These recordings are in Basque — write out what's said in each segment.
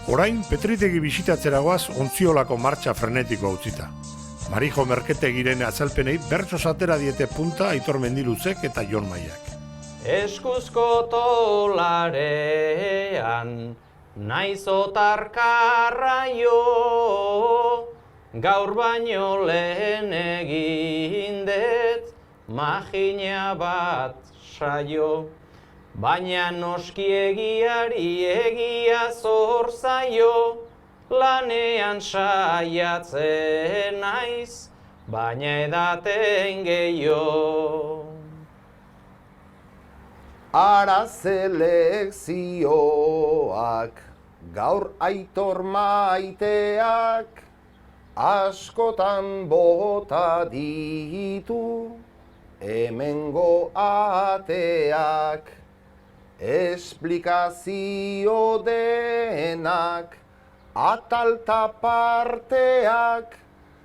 Orain Petritegi bisitatzeragoaz Ontziolako martxa frenetiko utzita. Marijo Merketegiren azalpenei bertso atera diete punta Aitor Mendiluzek eta Jon Maiak. Eskuzko tolarean naiz otarkarra jo, gaur baino lehen egin dut magina bat saio. Baina noski egiari egia zor zaio, lanean saiatzen naiz, baina edaten gehiago. Ara selekzioak, gaur Aitor maiteak, askotan bota ditu, hemengo ateak. Esplikazio denak, atalta parteak,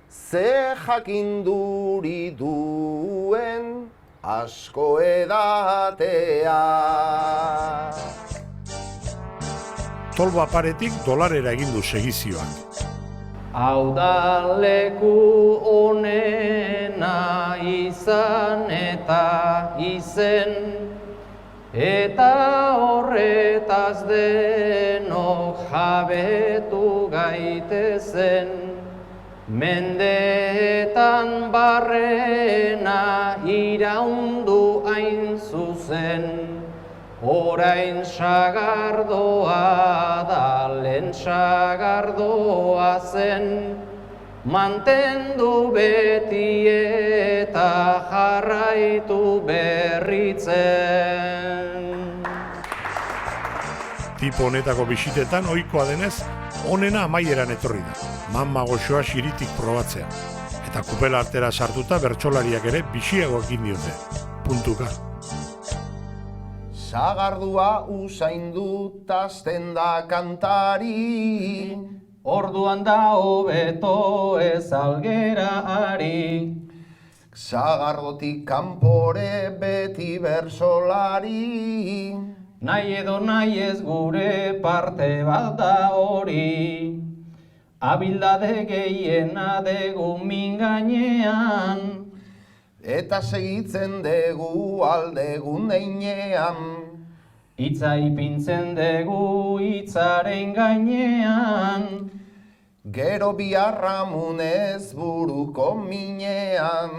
ze jakinduri duen asko edatea. Tolba paretik dolarera egin du segizioak. Hau da leku onena izan eta izen, eta horretaz denok jabetu gaitezen. Mendeetan barrena iraundu hain zuzen, orain sagardoa da lehen sagardoa zen, mantendu beti eta jarraitu berritzen. Tipo honetako bisitetan ohikoa denez, onena amaieran etorri da. Mamma goxoa xiritik probatzea. Eta kupela artera sartuta bertsolariak ere bixiago egin diote. Puntuka. Sagardua usaindut hasten da kantari, Orduan da hobeto ez algera ari. Sagardotik kanpore beti bersolari, Nahi edo nahi ez gure parte bat da hori. Abildade gehiena degu min gainean, eta segitzen degu aldegun deinean. hitza ipintzen degu hitzaren gainean. Gero biharramunez buruko minean.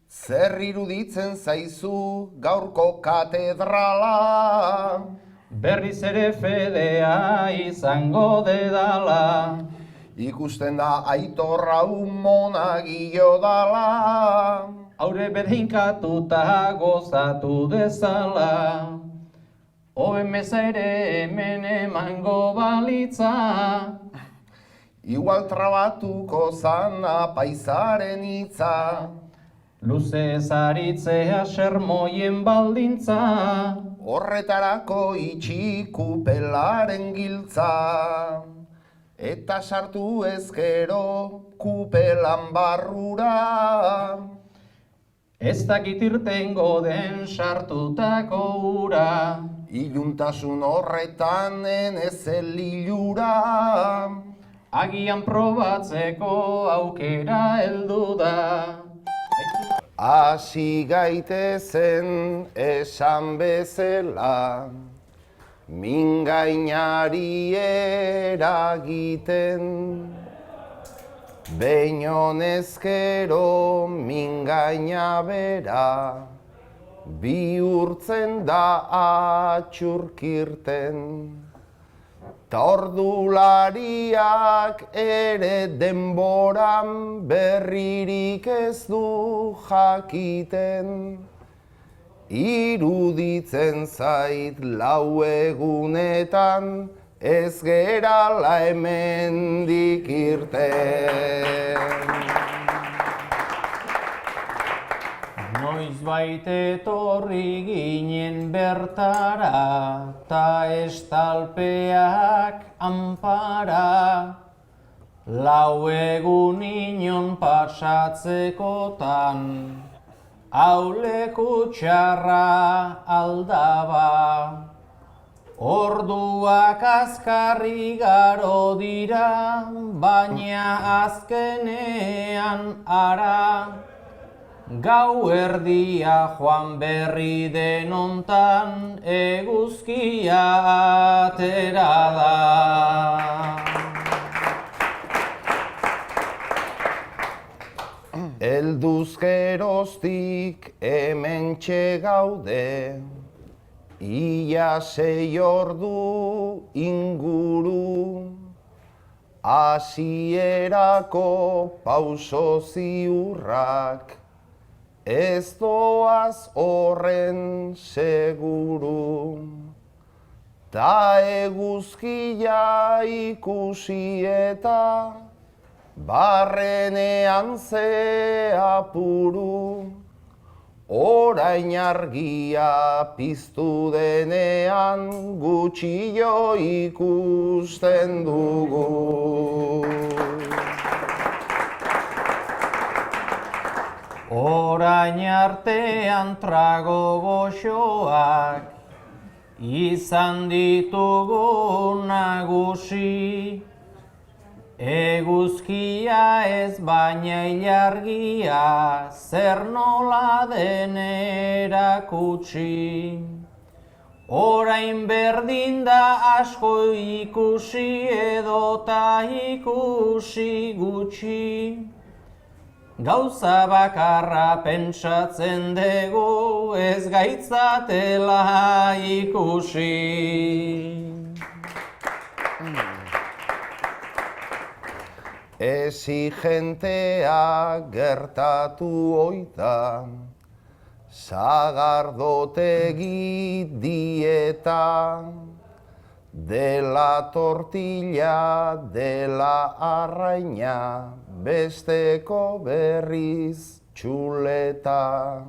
Zer iruditzen zaizu gaurko katedrala, Berriz ere fedea izango dedala. ikusten da Aitor hau monagilo dala. Haure bedeinkatuta gozatu dezala. Hoben meza ere hemen emango balitza. Igual trabatuko zana paisaren hitza. Luze ezaritzea sermoien baldintza. Horretarako itxi kupelaren giltza. Eta sartu ezkero kupelan barrura. Ez dakit irtengo den sartutako ura. Iluntasun horretan ez elilura. Agian probatzeko aukera heldu da. Hasi gaitezen esan bezala, mingainari eragiten. Behin honezkero mingaina bera, bihurtzen da atxurkirten. Ta ordulariak ere denboran berririk ez du jakiten. Iruditzen zait lau egunetan ez gerala hemendik irten. Noizbait etorri ginen bertara, ta estalpeak anpara. Lau egun inon pasatzekotan, hau leku txarra aldaba. Orduak azkarri garo dira, baina azkenean ara. Gau erdia joan berri denontan, eguzkia atera da. Helduz geroztik hementxe gaude, ia 6 ordu inguru, hasierako pauso ziurrak, ez doaz horren seguru. Ta eguzkia ikusi eta barrenean ze apuru, orain argia piztu denean gutxillo ikusten dugu. Orain artean trago goxoak izan ditugu nagusi, eguzkia ez baina ilargia, zer nola den erakutsi. Orain berdin da asko ikusi edota ikusi gutxi. Gauza bakarra pentsatzen dugu, ez gaitzatela ikusi. Exigentea gertatu oita, sagardotegi dieta, dela tortilla, dela arraina, besteko berriz txuleta.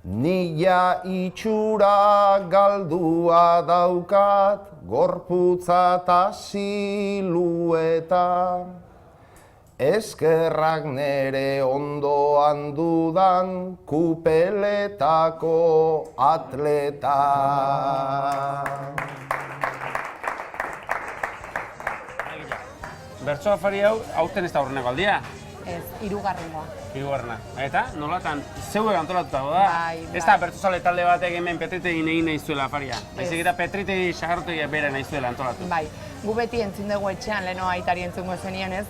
Nila itxura galdua daukat, gorputza eta silueta, eskerrak nere ondoan dudan kupeletako atleta. Bertso afari hau, hauten ez da horreneko aldia? Ez, hirugarrengoa. Hirugarrena. Eta, nolatan, zeuek antolatuta da? Bai. Ez da, bertsozale talde batek hemen Petritegi egin nahi zuela afaria. Baizik eta Petritegi sagartegi bere nahi zuela antolatu. Bai, gu beti entzun dugu etxean, leheno aitari entzungo zenien ez,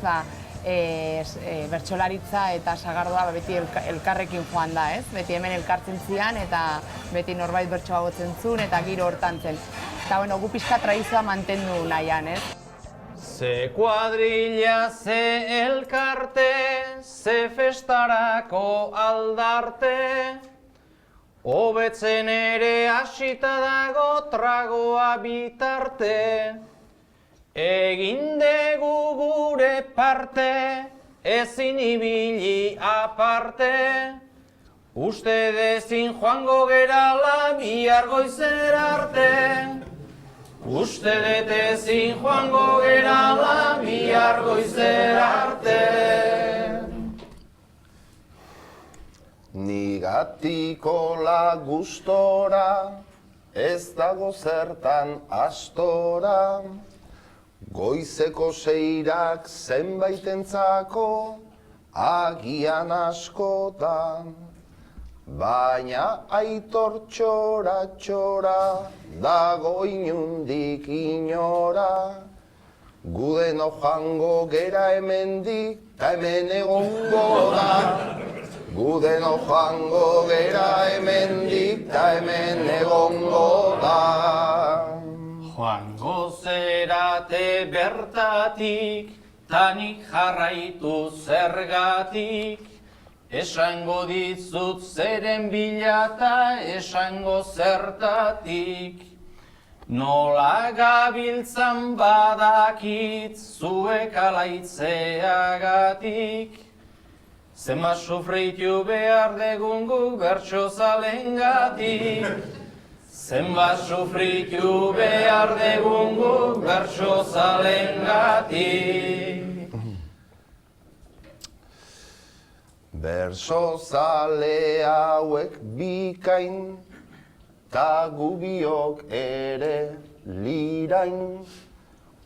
bertsolaritza eta sagardoa beti elkarrekin joan da, ez? Beti hemen elkartzen zian eta beti norbait bertsoa gotzen zuen eta giro hortan zen. Eta, bueno, gu pixka tradizioa mantendu nahian, ez? Ze kuadrilla, ze elkarte, ze festarako aldarte, hobetzen ere hasita dago tragoa bitarte. Egin dugu gure parte, ezin ibili aparte, uste dezin joango gerala bihar goizer arte. Uste dut ezin joango gerala bihar goizer arte. Nigatiko la gustora, ez dago zertan astora, goizeko 6 zenbaitentzako agian askotan, baina aitor txora dago inundik inora, gudeno jango gera hemendik ta hemen egongo da. Gudeno jango gera hemendik ta hemen egongo da. Joango zerate bertatik, tanik jarraitu zergatik, esango dizut zeren bilata, esango zertatik. Nola gabiltzan badakit, zuek alaitzeagatik. Zenbat sufritu behar degun guk bertsozalengatik. Zenbat sufritu behar degun guk bertsozalengatik. Bersozale hauek bikain, ta gubiok ere lirain,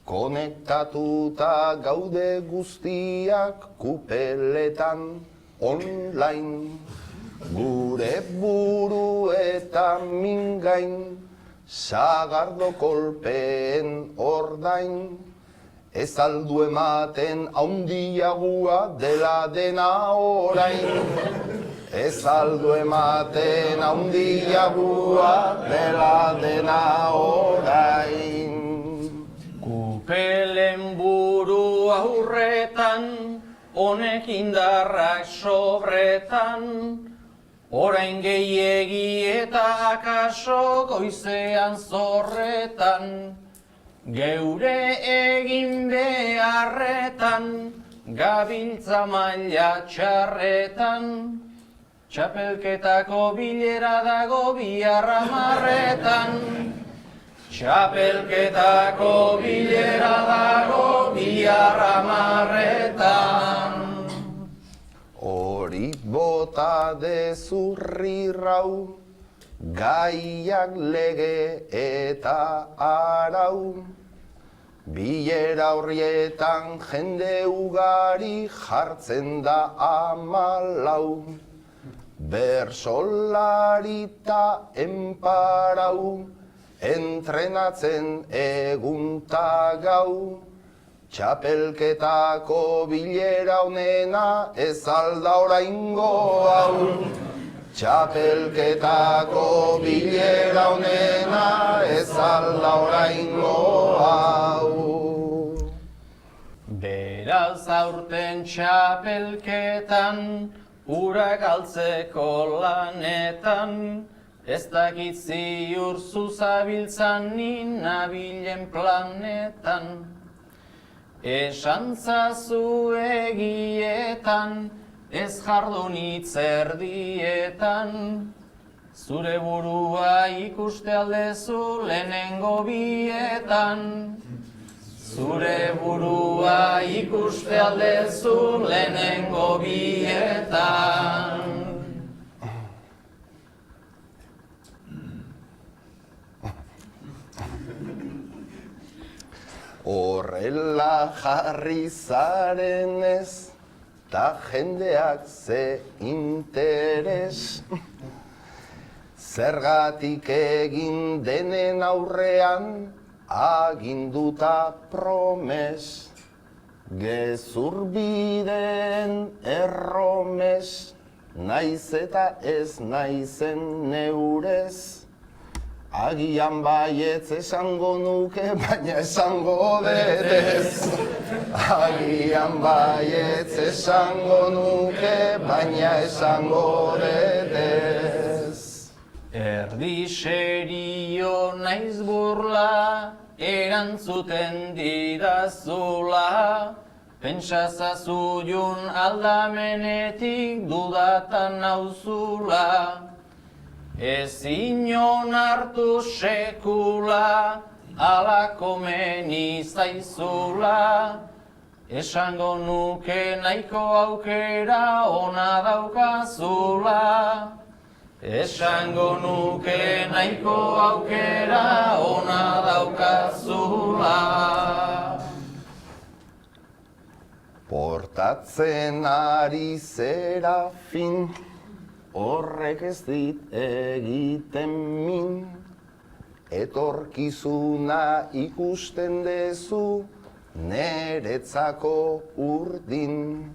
konektatuta gaude guztiak kupeletan online. Gure buru eta mingain, sagardo kolpeen ordain, ez aldu ematen haundiagua dela dena orain. Ez aldu ematen haundiagua dela dena orain. Kupelen buru aurretan, honek indarrak sobretan, orain gehiegi eta akaso goizean zorretan, geure egin beharretan, gabiltza maila txarretan, txapelketako bilera dago bihar 10:00. Txapelketako bilera dago bihar 10:00. Hori bota dezurri rau, gaiak lege eta arau. Bilera horrietan jende ugari jartzen da 14. Bersolari ta enparau, entrenatzen egun ta gau. Txapelketako bilera honena ez alda oraingo hau. Txapelketako bilera honena ez alda oraingo hau. Beraz aurten txapelketan, ura galtzeko lanetan, ez dakit ziur zuzabiltzan ninabilen planetan. Esan zazu egietan, ez jardun hitzerdietan, zure burua ikuste aldezu lehenengo bietan. Zure burua ikuste aldezu lehenengo bietan. Horrela jarri zarenez, ta jendeak ze interes. Zergatik egin denen aurrean, aginduta promes. Gezurbideen erromes, naiz eta ez naizen neurez. Agian baietz esango nuke, baina esango detez. Agian baietz esango nuke, baina esango detez. Erdi serio naiz burla, erantzuten didazula. Pentsazazu jun aldamenetik dudatan nauzula. Ezin hartu sekula, alako meni zaizula. Esango nuke nahiko aukera ona daukazula. Esango nuke nahiko aukera ona daukazula. Portatzen ari zera fin, horrek ez dit egiten min. Etorkizuna ikusten dezu, neretzako urdin.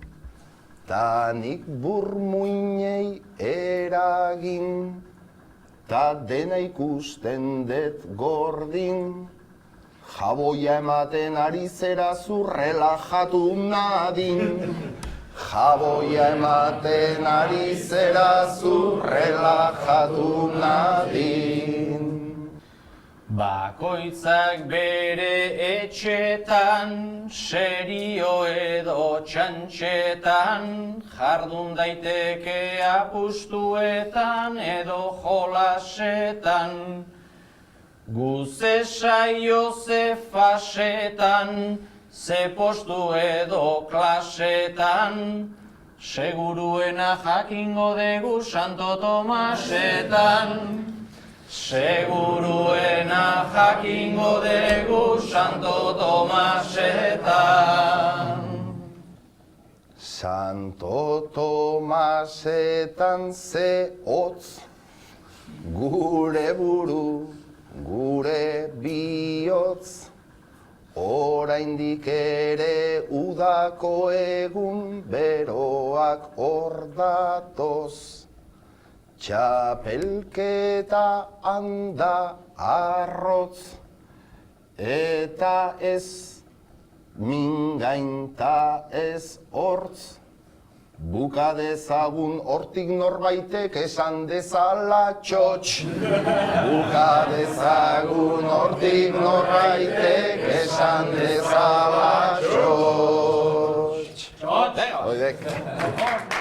Ta nik burmuinei eragin, ta dena ikusten det gordin. Jaboia ematen ari zera zurrela jatu nadin. Jaboia ematen ari zera zurrela jatu nadin. Bakoitzak bere etxetan, serio edo txantxetan, jardun daiteke apustuetan edo jolasetan. Guze saio ze fasetan, ze postu edo klasetan, seguruena jakingo dugu Santo Tomasetan. Seguruena jakingo degu Santo Tomasetan. Santo Tomasetan ze hotz, gure buru, gure bihotz, oraindik ere udako egun beroak hor datoz. Txapelketa handa arrotz, eta ez mingainta ez hortz. Buka dezagun hortik norbaitek esan dezala txotx. Buka dezagun hortik norbaitek esan dezala txotx. Txot! Oidek.